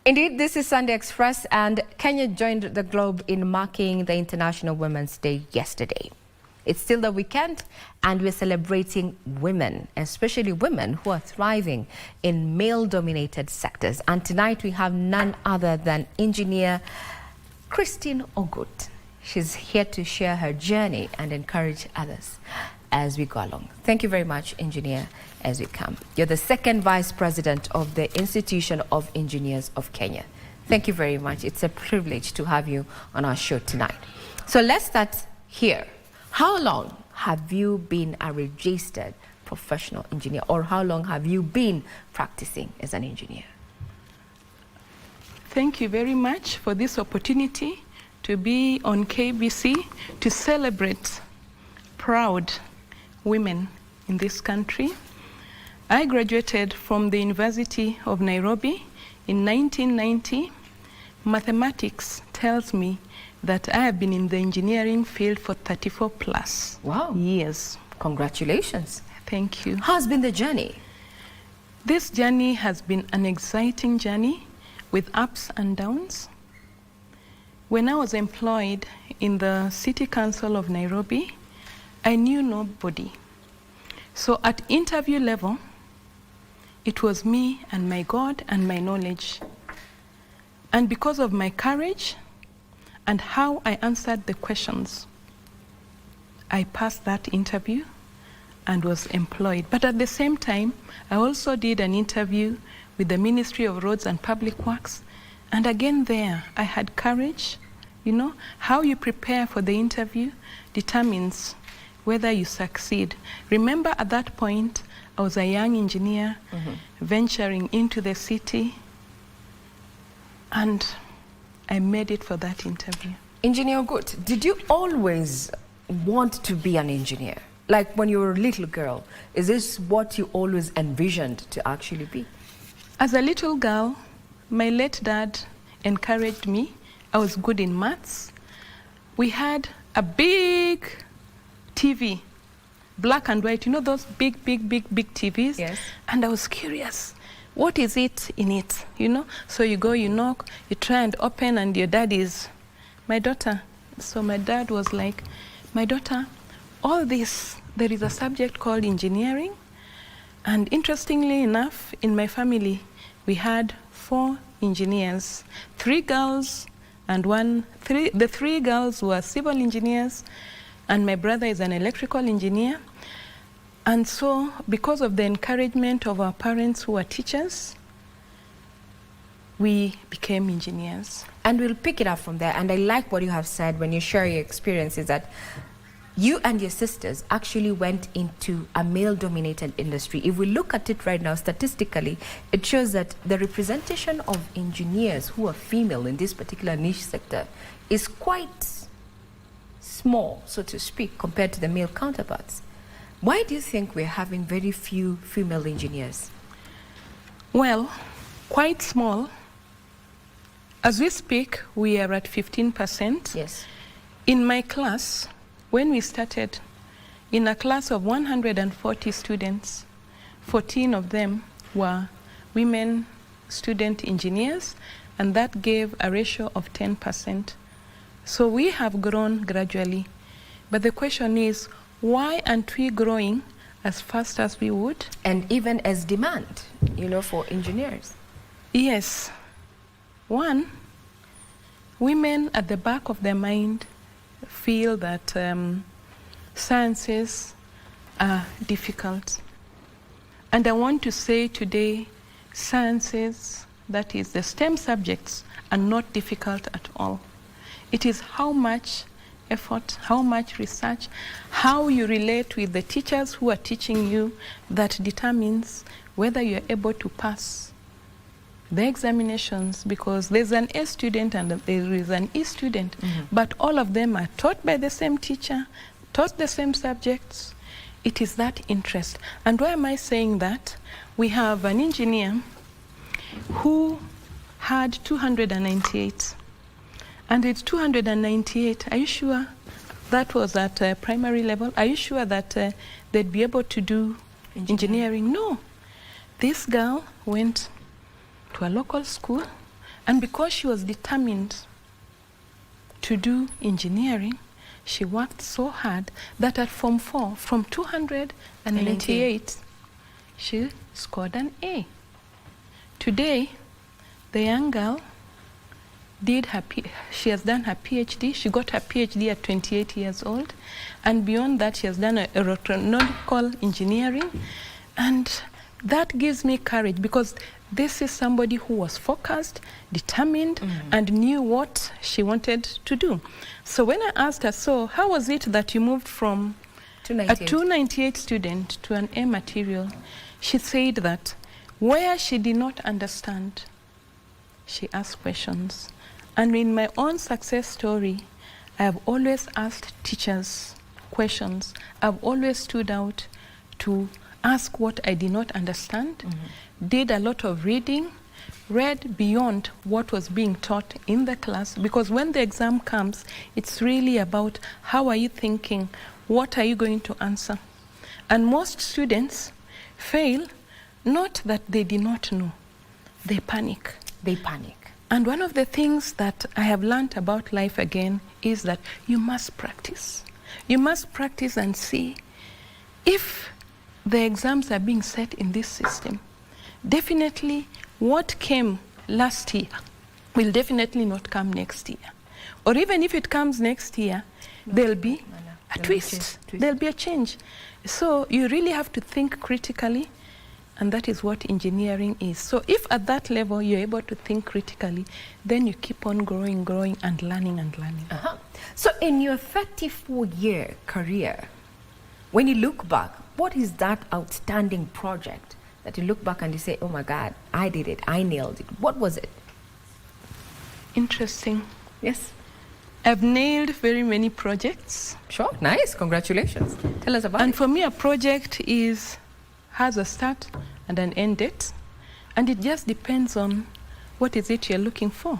Indeed, this is Sunday Express, and Kenya joined the globe in marking the International Women's Day yesterday. It's still the weekend, and we're celebrating women, especially women who are thriving in male-dominated sectors. And tonight we have none other than engineer Christine OGUT. She's here to share her journey and encourage others as we go along. Thank you very much, engineer, as we come. You're the second vice president of the Institution of Engineers of Kenya. Thank you very much. It's a privilege to have you on our show tonight. So let's start here. How long have you been a registered professional engineer, or how long have you been practicing as an engineer? Thank you very much for this opportunity to be on KBC to celebrate proud women in this country. I graduated from the University of Nairobi in 1990. Mathematics tells me that I have been in the engineering field for 34 plus years. Congratulations. Thank you. How's been the journey? This journey has been an exciting journey with ups and downs. When I was employed in the City Council of Nairobi, I knew nobody. So at interview level, it was me and my God and my knowledge. And because of my courage and how I answered the questions, I passed that interview and was employed. But at the same time, I also did an interview with the Ministry of Roads and Public Works. And again there, I had courage. You know, how you prepare for the interview determines whether you succeed. Remember, at that point, I was a young engineer venturing into the city, and I made it for that interview. Engineer OGUT, did you always want to be an engineer? Like when you were a little girl, is this what you always envisioned to actually be? As a little girl, my late dad encouraged me. I was good in maths. We had a big TV, black and white, you know those big TVs? Yes. And I was curious, what is it in it, you know? So you go, you knock, you try and open, and your dad is, my daughter. So my dad was like, my daughter, all this, there is a subject called engineering. And interestingly enough, in my family, we had 4 engineers, 3 girls, and the 3 girls were civil engineers, and my brother is an electrical engineer. And so, because of the encouragement of our parents who are teachers, we became engineers. And we'll pick it up from there. And I like what you have said when you share your experiences, that you and your sisters actually went into a male-dominated industry. If we look at it right now, statistically, it shows that the representation of engineers who are female in this particular niche sector is quite small, so to speak, compared to the male counterparts. Why do you think we're having very few female engineers? Well, quite small. As we speak, we are at 15%. Yes. In my class, when we started, in a class of 140 students, 14 of them were women student engineers, and that gave a ratio of 10%. So we have grown gradually. But the question is, why aren't we growing as fast as we would? And even as demand, you know, for engineers. Yes. One, women at the back of their mind feel that sciences are difficult. And I want to say today, sciences, that is the STEM subjects, are not difficult at all. It is how much effort, how much research, how you relate with the teachers who are teaching you that determines whether you're able to pass the examinations, because there's an A student and there is an E student, but all of them are taught by the same teacher, taught the same subjects. It is that interest. And why am I saying that? We have an engineer who had 298. And it's 298. Are you sure that was at primary level? Are you sure that they'd be able to do engineering? No. This girl went to a local school And because she was determined to do engineering, she worked so hard that at Form 4, from 298, she scored an A. Today, the young girl she has done her PhD. She got her PhD at 28 years old. And beyond that, she has done aeronautical engineering. And that gives me courage, because this is somebody who was focused, determined, and knew what she wanted to do. So when I asked her, so how was it that you moved from a 298 student to an A material? She said that where she did not understand, she asked questions. And in my own success story, I have always asked teachers questions. I've always stood out to ask what I did not understand, did a lot of reading, read beyond what was being taught in the class, because when the exam comes, it's really about how are you thinking, what are you going to answer. And most students fail, not that they did not know, they panic. They panic. And one of the things that I have learned about life again is that you must practice. You must practice and see if the exams are being set in this system. Definitely what came last year will definitely not come next year. Or even if it comes next year, there'll be a twist. There'll be a change. So you really have to think critically. And that is what engineering is. So if at that level you're able to think critically, then you keep on growing and learning and learning. So in your 34-year career, when you look back, what is that outstanding project that you look back and you say, oh my God, I did it, I nailed it? What was it? Interesting. Yes. I've nailed very many projects. Sure, nice, congratulations. Tell us about it. And for me, a project has a start and an end date, and it just depends on what is it you're looking for.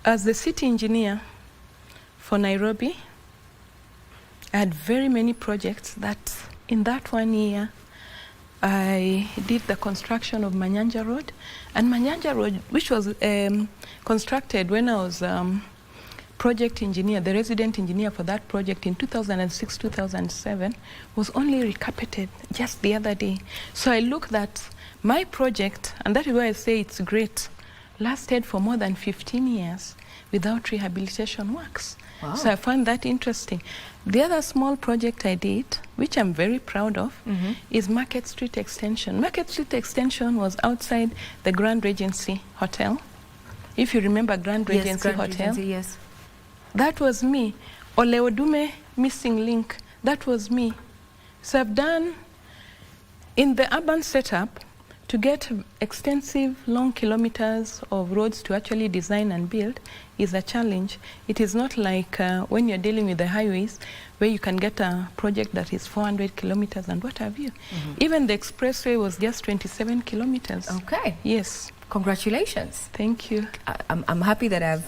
As the city engineer for Nairobi, I had very many projects that in that 1 year, I did the construction of Manyanja Road. And Manyanja Road, which was constructed when I was project engineer, the resident engineer for that project in 2006, 2007, was only recarpeted just the other day. So I looked at my project, and that is why I say it's great, lasted for more than 15 years without rehabilitation works. Wow. So I found that interesting. The other small project I did, which I'm very proud of, is Market Street Extension. Market Street Extension was outside the Grand Regency Hotel. If you remember Grand Regency Hotel. Regency, yes. That was me. Oleodume missing link, that was me. So I've done, in the urban setup, to get extensive long kilometers of roads to actually design and build is a challenge. It is not like when you're dealing with the highways where you can get a project that is 400 kilometers and what have you. Even the expressway was just 27 kilometers. Okay. Yes. Congratulations. Thank you. I'm happy that I've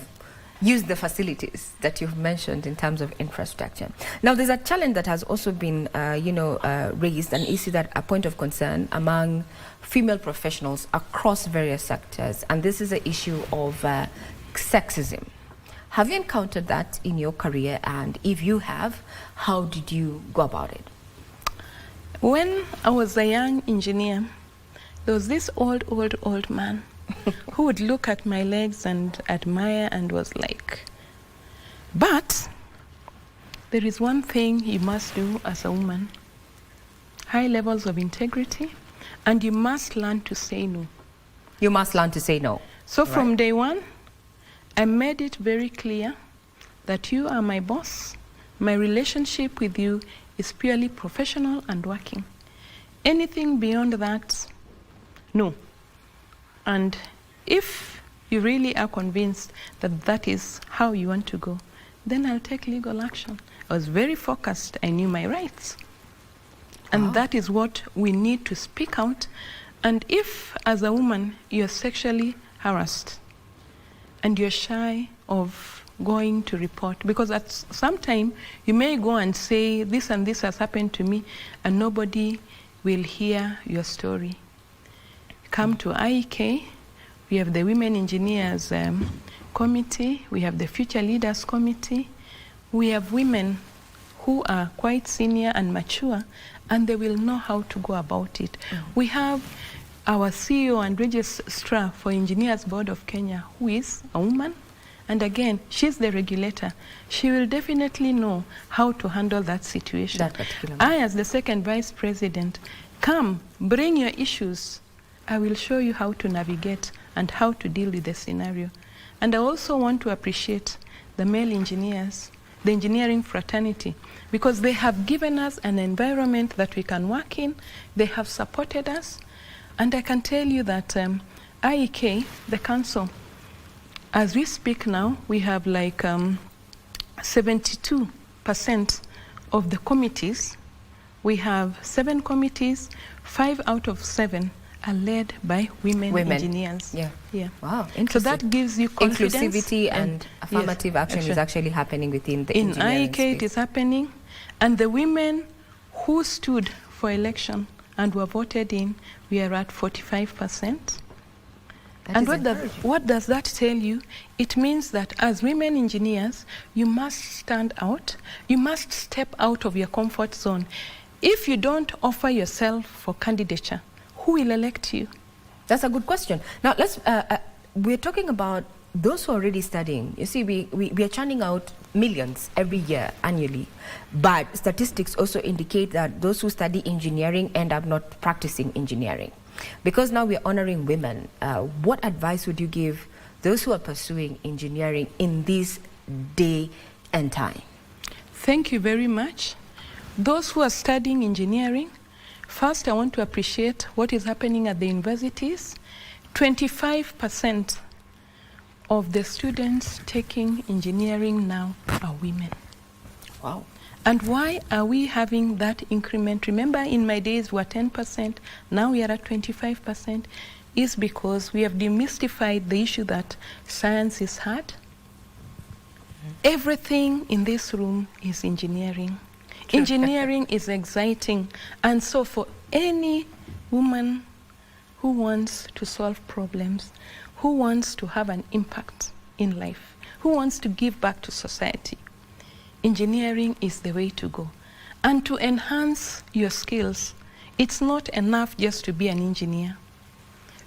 used the facilities that you've mentioned in terms of infrastructure. Now, there's a challenge that has also been, raised, an issue that a point of concern among female professionals across various sectors, and this is the issue of sexism. Have you encountered that in your career? And if you have, how did you go about it? When I was a young engineer, there was this old man who would look at my legs and admire and was like, but there is one thing you must do as a woman: high levels of integrity, and you must learn to say no. You must learn to say no. So from day one, I made it very clear that you are my boss. My relationship with you is purely professional and working. Anything beyond that, no. And if you really are convinced that that is how you want to go, then I'll take legal action. I was very focused. I knew my rights. And that is what we need to speak out. And if, as a woman, you're sexually harassed and you're shy of going to report, because at some time you may go and say, this and this has happened to me, and nobody will hear your story. Come to IEK. We have the Women Engineers Committee. We have the Future Leaders Committee. We have women who are quite senior and mature, and they will know how to go about it. We have our CEO and registrar for Engineers Board of Kenya, who is a woman. And again, she's the regulator. She will definitely know how to handle that situation. That particular I, as the second vice president, come, bring your issues. I will show you how to navigate and how to deal with the scenario. And I also want to appreciate the male engineers, the engineering fraternity, because they have given us an environment that we can work in. They have supported us. And I can tell you that IEK, the council, as we speak now, we have like 72% of the committees. We have 7 committees, 5 out of 7 are led by women engineers. Yeah. Wow, So interesting. that gives you confidence. Inclusivity and affirmative action is actually happening within the engineering In IEK, space. it is happening. And the women who stood for election and were voted in, we are at 45%. And what does that tell you? It means that as women engineers, you must stand out. You must step out of your comfort zone. If you don't offer yourself for candidature, who will elect you? That's a good question. Now, we're talking about those who are already studying. You see, we are churning out millions every year, annually. But statistics also indicate that those who study engineering end up not practicing engineering. Because now we're honoring women, what advice would you give those who are pursuing engineering in this day and time? Thank you very much. Those who are studying engineering, first I want to appreciate what is happening at the universities. 25% of the students taking engineering now are women. Wow. And why are we having that increment? Remember, in my days we were 10%, now we are at 25%, is because we have demystified the issue that science is hard. Everything in this room is engineering. Engineering is exciting. And so for any woman who wants to solve problems, who wants to have an impact in life, who wants to give back to society, engineering is the way to go. And to enhance your skills, it's not enough just to be an engineer.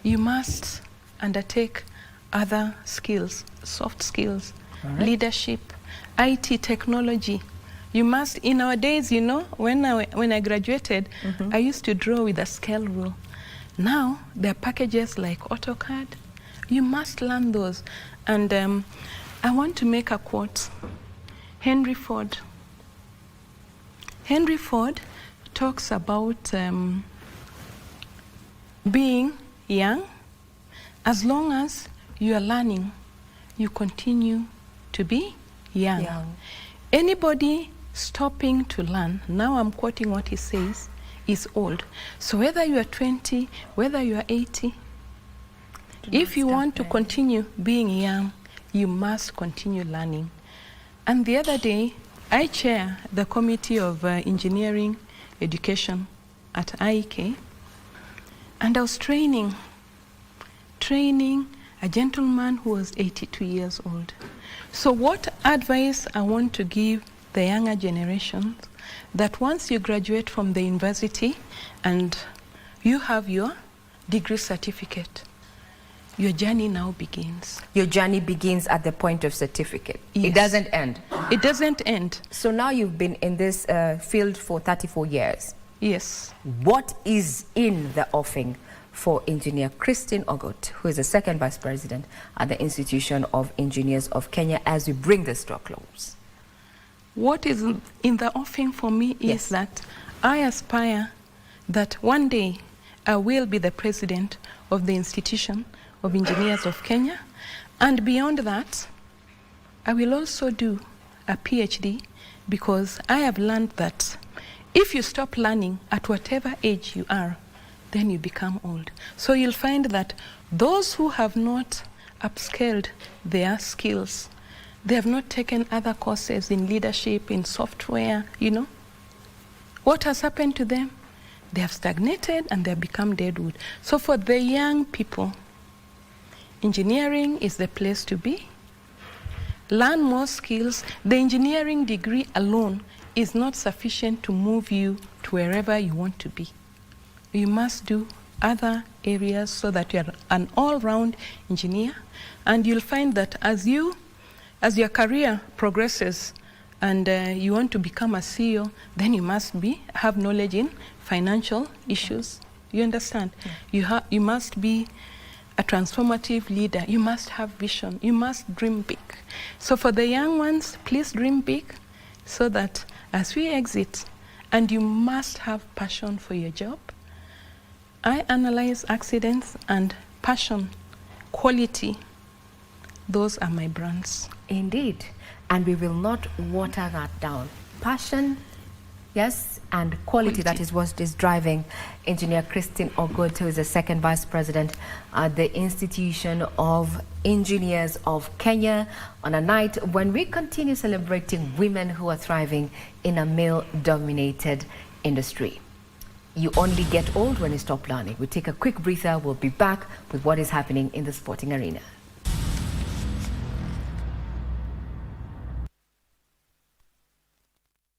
You must undertake other skills, soft skills, leadership, IT, technology. You must, in our days, you know, when I graduated, I used to draw with a scale rule. Now, there are packages like AutoCAD. You must learn those. And I want to make a quote. Henry Ford. Henry Ford talks about being young. As long as you are learning, you continue to be young. Anybody stopping to learn, now I'm quoting what he says, is old. So whether you are 20, whether you are 80, if you want to continue being young, you must continue learning. And the other day, I chair the Committee of Engineering Education at IEK, and I was training a gentleman who was 82 years old. So what advice I want to give the younger generations, that once you graduate from the university and you have your degree certificate, your journey now begins. Your journey begins at the point of certificate. Yes. It doesn't end. It doesn't end. So now you've been in this field for 34 years. Yes. What is in the offing for Engineer Christine OGUT, who is the second Vice President at the Institution of Engineers of Kenya, as we bring this to a close? What is in the offing for me is that I aspire that one day I will be the president of the Institution of Engineers of Kenya, and beyond that, I will also do a PhD, because I have learned that if you stop learning at whatever age you are, then you become old. So you'll find that those who have not upscaled their skills, they have not taken other courses in leadership, in software, you know, what has happened to them? They have stagnated and they have become deadwood. So for the young people, engineering is the place to be. Learn more skills. The engineering degree alone is not sufficient to move you to wherever you want to be. You must do other areas so that you are an all-round engineer, and you'll find that as your career progresses and you want to become a CEO, then you must have knowledge in financial issues. You understand? You must be a transformative leader. You must have vision. You must dream big. So for the young ones, please dream big so that as we exit, and you must have passion for your job. I analyze accidents and passion, quality. Those are my brands. Indeed. And we will not water that down. Passion, yes, and quality. That is what is driving Engineer Christine OGUT, who is the second Vice President at the Institution of Engineers of Kenya, on a night when we continue celebrating women who are thriving in a male-dominated industry. You only get old when you stop learning. We take a quick breather. We'll be back with what is happening in the sporting arena.